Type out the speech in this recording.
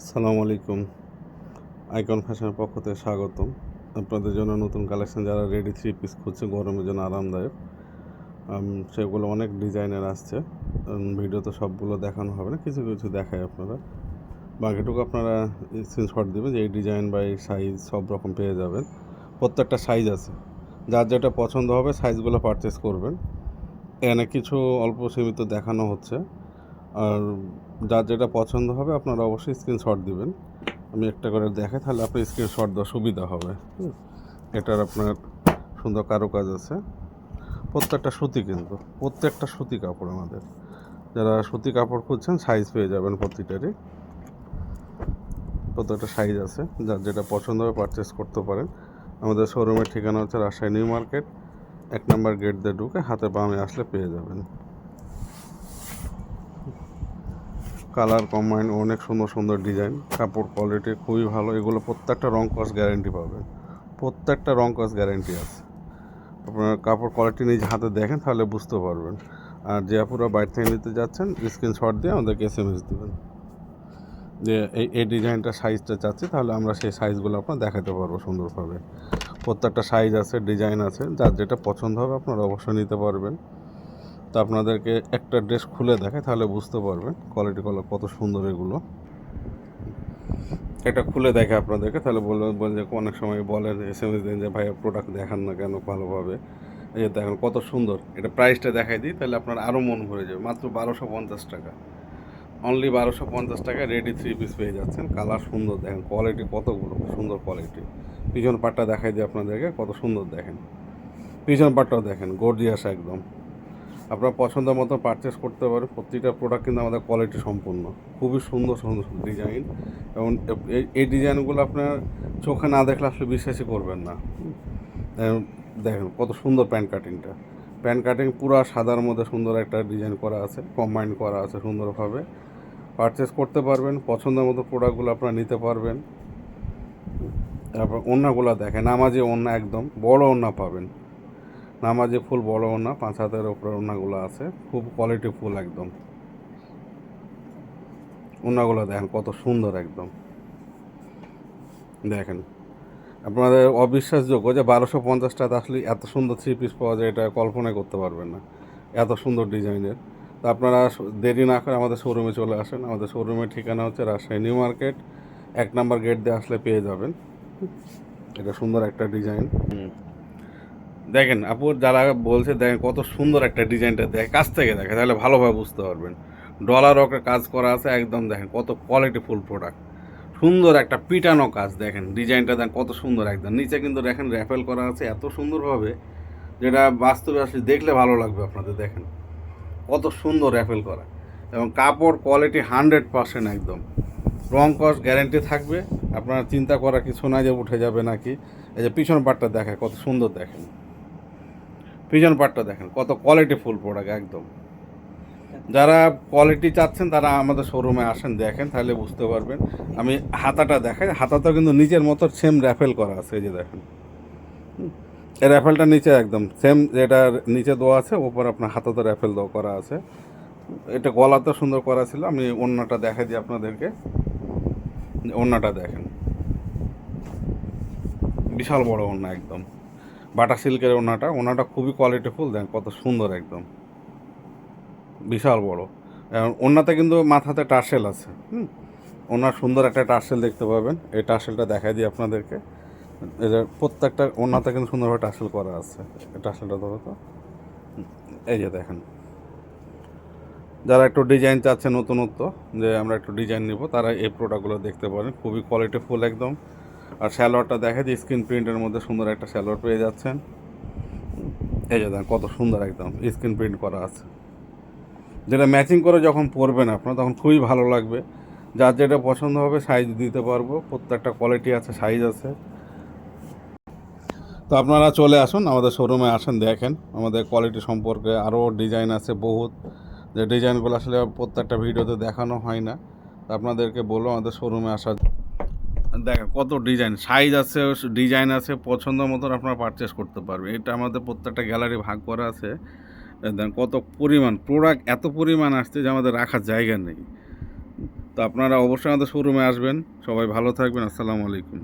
আসসালামু আলাইকুম। আইকন ফ্যাশনের পক্ষ থেকে স্বাগতম। আপনাদের জন্য নতুন কালেকশন যারা রেডি থ্রি পিস খুঁজছে গরমের জন্য আরামদায়ক, সেগুলো অনেক ডিজাইনের আসছে। ভিডিওতে সবগুলো দেখানো হবে না, কিছু কিছু দেখায় আপনারা। বাকিটুকু আপনারা স্ক্রিনশট দেবেন যে এই ডিজাইন বা এই সাইজ সব রকম পেয়ে যাবেন। প্রত্যেকটা সাইজ আছে, যার যেটা পছন্দ হবে সাইজগুলো পারচেস করবেন। এখানে কিছু অল্প সীমিত দেখানো হচ্ছে, আর যার যেটা পছন্দ হবে আপনারা অবশ্যই স্ক্রিনশট দিবেন। আমি একটা করে দেখাই, তাহলে আপনি স্ক্রিনশট দেওয়া সুবিধা হবে। এটার আপনার সুন্দর কারুকাজ আছে, প্রত্যেকটা সুতি, কিন্তু প্রত্যেকটা সুতি কাপড়। আমাদের যারা সুতি কাপড় খুঁজছেন সাইজ পেয়ে যাবেন প্রত্যেকটারই, প্রত্যেকটা সাইজ আছে। যার যেটা পছন্দ হবে পারচেস করতে পারেন। আমাদের শোরুমের ঠিকানা হচ্ছে রাজশাহী নিউ মার্কেট, 1 নম্বর গেট দিয়ে ঢুকে হাতে বামে আসলে পেয়ে যাবেন। কালার কম্বাইন, অনেক সুন্দর সুন্দর ডিজাইন, কাপড় কোয়ালিটি খুবই ভালো। এগুলো প্রত্যেকটা রং কস গ্যারেন্টি পাবেন, প্রত্যেকটা রং কস গ্যারেন্টি আছে। আপনার কাপড় কোয়ালিটি নিজে হাতে দেখেন তাহলে বুঝতে পারবেন। আর যে আপুরা বাইরে থেকে নিতে যাচ্ছেন স্ক্রিনশট দিয়ে আমাদেরকে SMS দেবেন যে এই ডিজাইনটা সাইজটা চাচ্ছি, তাহলে আমরা সেই সাইজগুলো আপনার দেখাতে পারবো সুন্দরভাবে। প্রত্যেকটা সাইজ আছে, ডিজাইন আছে, যার যেটা পছন্দ হবে আপনারা অবশ্যই নিতে পারবেন। তো আপনাদেরকে একটা ড্রেস খুলে দেখায় তাহলে বুঝতে পারবেন কোয়ালিটি কত সুন্দর এগুলো। এটা খুলে দেখে আপনাদেরকে, তাহলে বলবেন যে অনেক সময় বলেন SMS দেন যে ভাইয়া প্রোডাক্ট দেখান না কেন ভালোভাবে। এই যে দেখেন কত সুন্দর। এটা প্রাইসটা দেখাই দিই, তাহলে আপনার আরও মন ভরে যাবে। মাত্র 1250 টাকা, অনলি 1250 টাকায় রেডি থ্রি পিস পেয়ে যাচ্ছেন। কালার সুন্দর, দেখেন কোয়ালিটি কতগুলো সুন্দর কোয়ালিটি। পিছন পাটটা দেখাই দিই আপনাদেরকে, কত সুন্দর দেখেন। পিছন পাটটাও দেখেন গর্জিয়াস একদম। আপনার পছন্দ মতো পারচেস করতে পারেন। প্রতিটা প্রোডাক্ট কিন্তু আমাদের কোয়ালিটি সম্পূর্ণ, খুবই সুন্দর সুন্দর ডিজাইন। এবং এই ডিজাইনগুলো আপনার চোখে না দেখলে আসলে বিশ্বাসই করবেন না। দেখেন কত সুন্দর প্যান্ট কাটিংটা। প্যান্ট কাটিং পুরো সাদার মধ্যে সুন্দর একটা ডিজাইন করা আছে, কম্বাইন করা আছে সুন্দরভাবে। পারচেস করতে পারবেন, পছন্দের মতো প্রোডাক্টগুলো আপনারা নিতে পারবেন। তারপর ওড়নাগুলো দেখেন, নামাজি ওড়না, একদম বড় ওড়না পাবেন। নামাজি ফুল বড় ওড়না, 5 হাতের ওপরে ওড়নাগুলো আছে, খুব কোয়ালিটি ফুল একদম। ওড়নাগুলো দেখেন কত সুন্দর একদম। দেখেন আপনাদের অবিশ্বাসযোগ্য যে 1250 টাকা আসলে এত সুন্দর থ্রি পিস পাওয়া যায়, এটা কল্পনাই করতে পারবেন না, এত সুন্দর ডিজাইনের। তো আপনারা দেরি না করে আমাদের শোরুমে চলে আসেন। আমাদের শোরুমের ঠিকানা হচ্ছে রাজশাহী নিউ মার্কেট, 1 নম্বর গেট দিয়ে আসলে পেয়ে যাবেন। এটা সুন্দর একটা ডিজাইন। দেখেন আপু যারা বলছে, দেখেন কত সুন্দর একটা ডিজাইনটা, দেখে কাছ থেকে দেখে তাহলে ভালোভাবে বুঝতে পারবেন। ডলার ওকে কাজ করা আছে একদম, দেখেন কত কোয়ালিটি ফুল প্রোডাক্ট। সুন্দর একটা পিটানো কাজ, দেখেন ডিজাইনটা দেখেন কত সুন্দর একদম। নিচে কিন্তু দেখেন র্যাফেল করা আছে এত সুন্দরভাবে, যেটা বাস্তবে আসলে দেখলে ভালো লাগবে আপনাদের। দেখেন কত সুন্দর র্যাফেল করা, এবং কাপড় কোয়ালিটি 100% একদম। রং কস গ্যারেন্টি থাকবে, আপনারা চিন্তা করার কিছু না যে উঠে যাবে নাকি। এই যে পিছন পাটটা দেখেন কত সুন্দর, দেখেন পিছন পাটটা দেখেন কত কোয়ালিটি ফুল প্রোডাক্ট একদম। যারা কোয়ালিটি চাচ্ছেন তারা আমাদের শোরুমে আসেন, দেখেন তাহলে বুঝতে পারবেন। আমি হাতাটা দেখাই, হাতাটাও কিন্তু নিচের মতো সেম র্যাফেল করা আছে। এই যে দেখেন এই র্যাফেলটা নিচে একদম সেম, যেটা নিচে দেওয়া আছে ওপর আপনার হাতাতে র্যাফেল দেওয়া করা আছে। এটা গলাতে সুন্দর করা ছিল। আমি ওড়নাটা দেখাই দিই আপনাদেরকে, ওড়নাটা দেখেন বিশাল বড় ওড়না একদম, বাটা সিল্কের ওড়নাটা খুবই কোয়ালিটিফুল। দেখেন কত সুন্দর একদম, বিশাল বড়। ওড়নাতে কিন্তু মাথাতে টার্সেল আছে। ওনার সুন্দর একটা টার্সেল দেখতে পাবেন। এই টার্সেলটা দেখাই দিই আপনাদেরকে। এদের প্রত্যেকটা ওড়নাতে কিন্তু সুন্দরভাবে টার্সেল করা আছে। এই টার্সেলটা ধরো তো, এই যে দেখেন। যারা একটু ডিজাইন চাচ্ছে নতুনত্ব, যে আমরা একটু ডিজাইন নিব, তারা এই প্রোডাক্টগুলো দেখতে পারেন, খুবই কোয়ালিটিফুল একদম। আর স্যালোয়ারটা দেখে যে স্ক্রিন প্রিন্টের মধ্যে সুন্দর একটা স্যালোয়ার পেয়ে যাচ্ছেন। এই যে দেখেন কত সুন্দর একদম স্ক্রিন প্রিন্ট করা আছে, যেটা ম্যাচিং করে যখন পরবেন আপনার তখন খুবই ভালো লাগবে। যার যেটা পছন্দ হবে সাইজ দিতে পারবো, প্রত্যেকটা কোয়ালিটি আছে, সাইজ আছে। তো আপনারা চলে আসুন আমাদের শোরুমে, আসেন দেখেন আমাদের কোয়ালিটি সম্পর্কে। আরও ডিজাইন আছে বহুত, যে ডিজাইনগুলো আসলে প্রত্যেকটা ভিডিওতে দেখানো হয় না। আপনাদেরকে বলবো আমাদের শোরুমে আসা। দেখেন কত ডিজাইন, সাইজ আছে, ডিজাইন আছে, পছন্দ মতন আপনারা পারচেস করতে পারবেন। এটা আমাদের প্রত্যেকটা গ্যালারি ভাগ করা আছে। দেখেন কত পরিমাণ প্রোডাক্ট, এত পরিমাণ আসছে যে আমাদের রাখার জায়গা নেই। তো আপনারা অবশ্যই আমাদের শোরুমে আসবেন। সবাই ভালো থাকবেন। আসসালামু আলাইকুম।